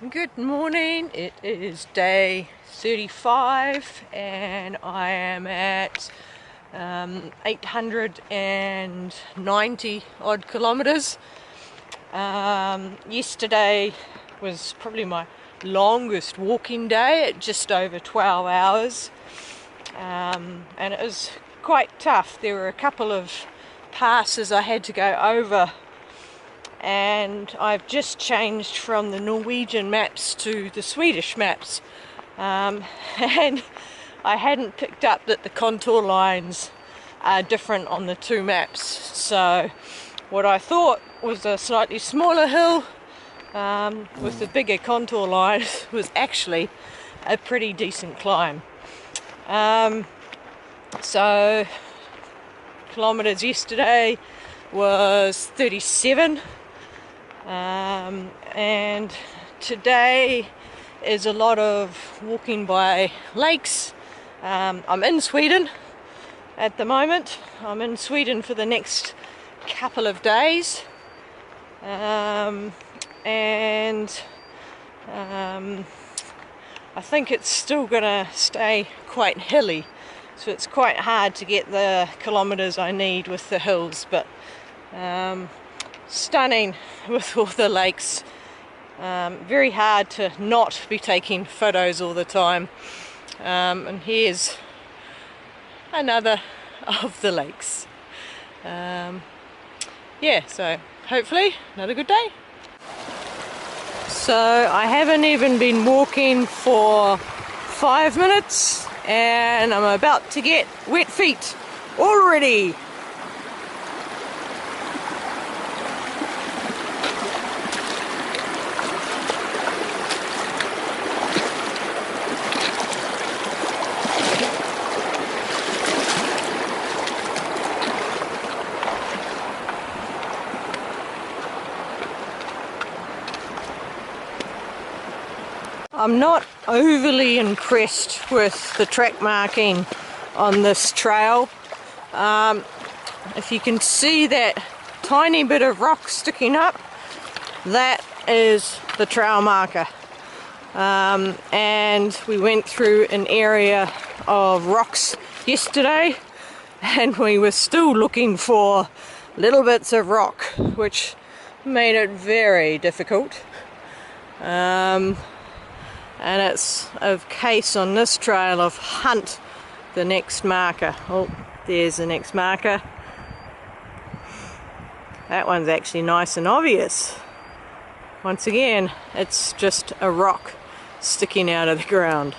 Good morning, it is day 35 and I am at 890 odd kilometers. Yesterday was probably my longest walking day at just over 12 hours, and it was quite tough. There were a couple of passes I had to go over, and I've just changed from the Norwegian maps to the Swedish maps, and I hadn't picked up that the contour lines are different on the two maps. So what I thought was a slightly smaller hill with the bigger contour lines was actually a pretty decent climb. So kilometers yesterday was 37. And today is a lot of walking by lakes. I'm in Sweden at the moment. I'm in Sweden for the next couple of days, and I think it's still gonna stay quite hilly, so it's quite hard to get the kilometers I need with the hills, but stunning with all the lakes. Very hard to not be taking photos all the time. And here's another of the lakes. Yeah, so hopefully another good day. So I haven't even been walking for 5 minutes and I'm about to get wet feet already. I'm not overly impressed with the track marking on this trail. If you can see that tiny bit of rock sticking up, that is the trail marker. And we went through an area of rocks yesterday and we were still looking for little bits of rock, which made it very difficult. And it's a case on this trail of hunt the next marker. Oh, there's the next marker. That one's actually nice and obvious. Once again, it's just a rock sticking out of the ground.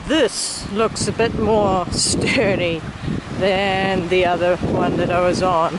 This looks a bit more sturdy than the other one that I was on.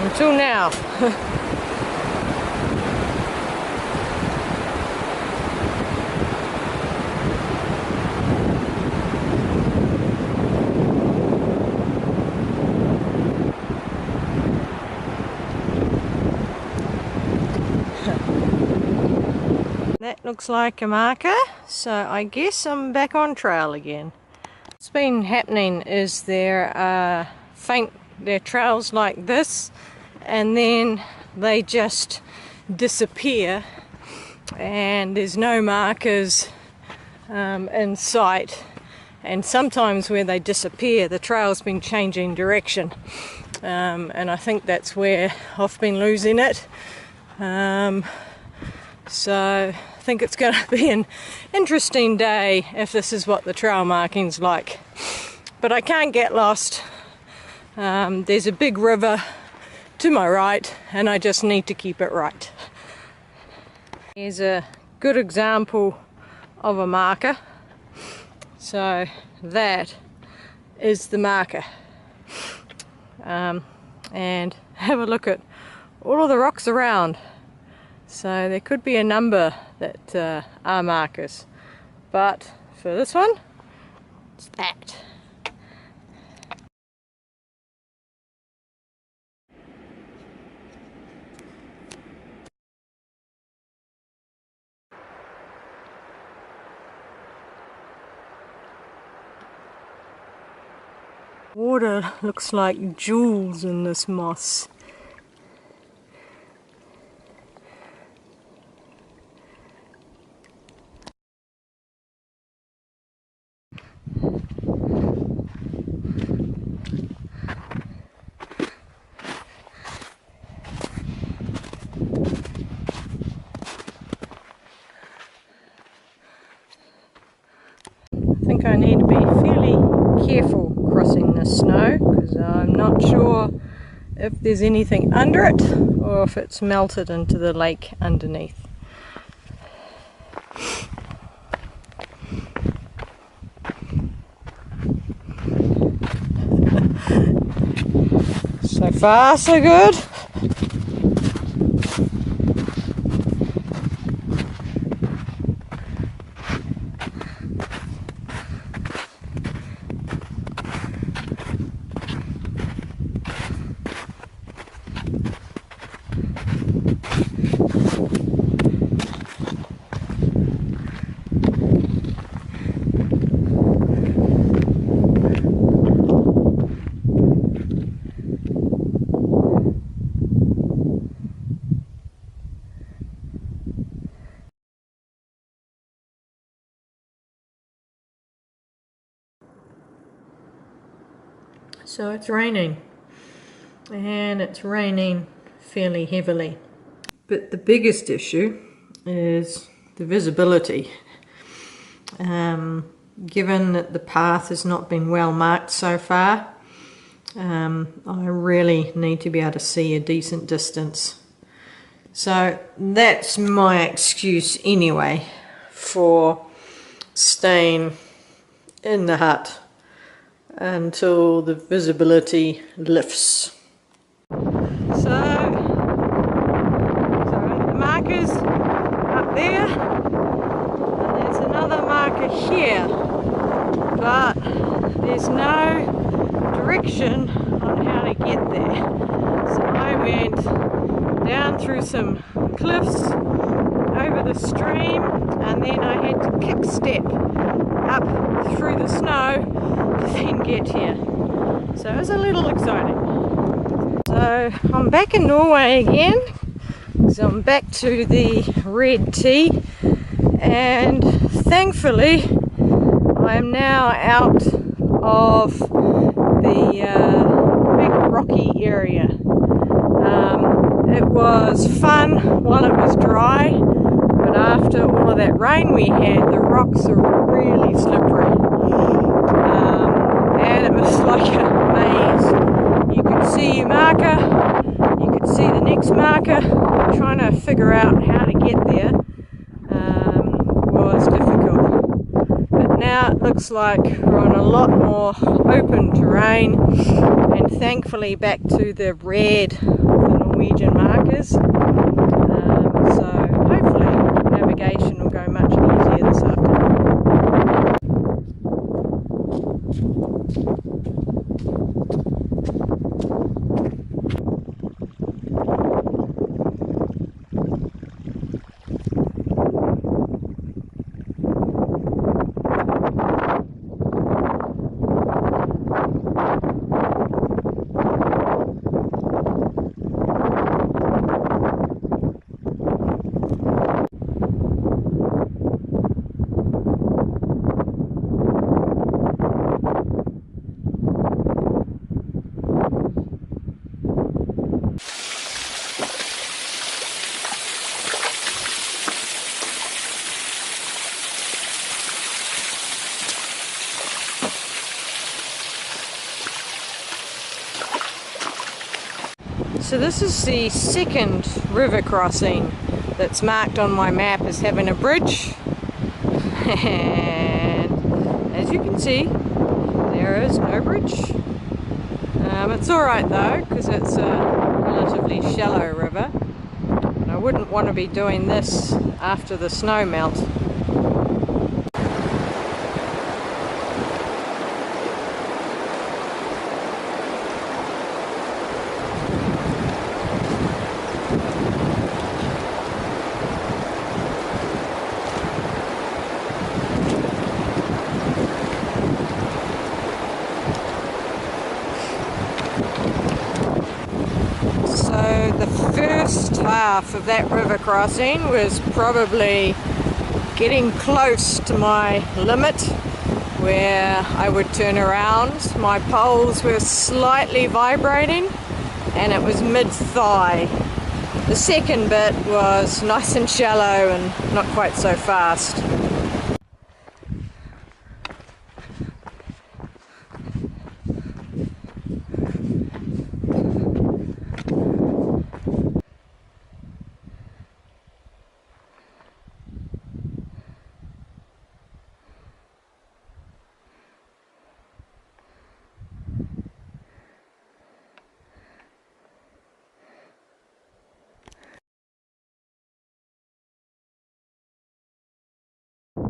Until now. That looks like a marker, so I guess I'm back on trail again. What's been happening is there are trails like this, and then they just disappear and there's no markers in sight, and sometimes where they disappear the trail's been changing direction, and I think that's where I've been losing it. So I think it's going to be an interesting day if this is what the trail marking's like. But I can't get lost. There's a big river to my right and I just need to keep it right. Here's a good example of a marker. So that is the marker. And have a look at all of the rocks around. So there could be a number that are markers, but for this one, it's that. Water looks like jewels in this moss. I think I need to be fairly careful crossing the snow because I'm not sure if there's anything under it or if it's melted into the lake underneath. So far, so good. So it's raining, and it's raining fairly heavily. But the biggest issue is the visibility. Given that the path has not been well marked so far, I really need to be able to see a decent distance. So that's my excuse anyway for staying in the hut until the visibility lifts. So the markers up there, and there's another marker here, but there's no direction on how to get there. So I went down through some cliffs, over the stream, and then I had to kick step up through the snow to then get here. So it was a little exciting. So I'm back in Norway again. So I'm back to the red tea, and thankfully I am now out of the big rocky area. It was fun while it was dry, but after all of that rain we had, the rocks are really slippery. And it was like a maze. You could see your marker, you could see the next marker. Trying to figure out how to get there was difficult. But now it looks like we're on a lot more open terrain, and thankfully back to the red, the Norwegian markers. So hopefully navigation will go much easier this afternoon. So this is the second river crossing that's marked on my map as having a bridge, and as you can see there is no bridge. It's alright though, because it's a relatively shallow river. I wouldn't want to be doing this after the snow melt. So the first half of that river crossing was probably getting close to my limit where I would turn around. My poles were slightly vibrating and it was mid-thigh. The second bit was nice and shallow and not quite so fast.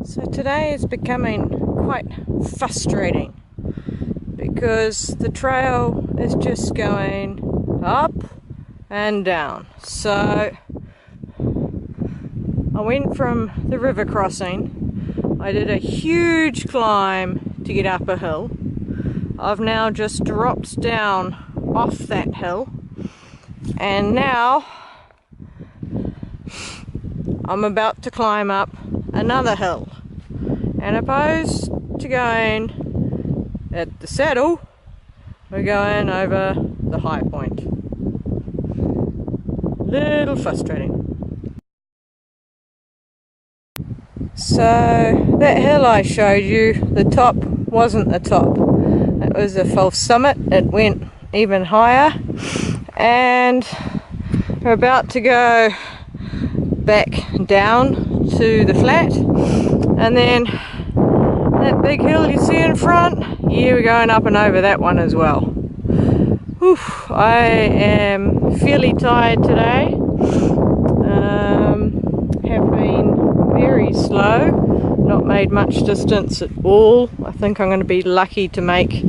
So today is becoming quite frustrating because the trail is just going up and down. So I went from the river crossing, I did a huge climb to get up a hill. I've now just dropped down off that hill and now I'm about to climb up another hill, and opposed to going at the saddle, we're going over the high point. Little frustrating. So that hill I showed you, the top wasn't the top, it was a false summit. It went even higher, and we're about to go back down to the flat, and then that big hill you see in front, yeah, we're going up and over that one as well. Whew, I am fairly tired today. Have been very slow, not made much distance at all. I think I'm going to be lucky to make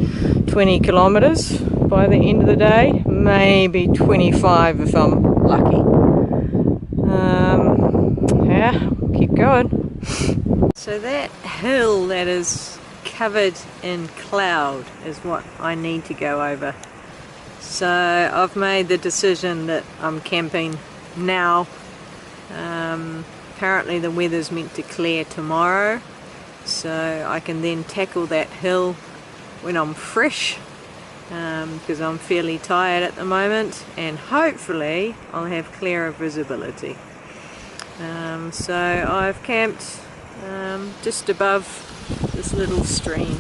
20 kilometers by the end of the day, maybe 25 if I'm lucky. Yeah, keep going. So that hill that is covered in cloud is what I need to go over. So I've made the decision that I'm camping now. Apparently the weather's meant to clear tomorrow, so I can then tackle that hill when I'm fresh, because I'm fairly tired at the moment, and hopefully I'll have clearer visibility. So I've camped just above this little stream.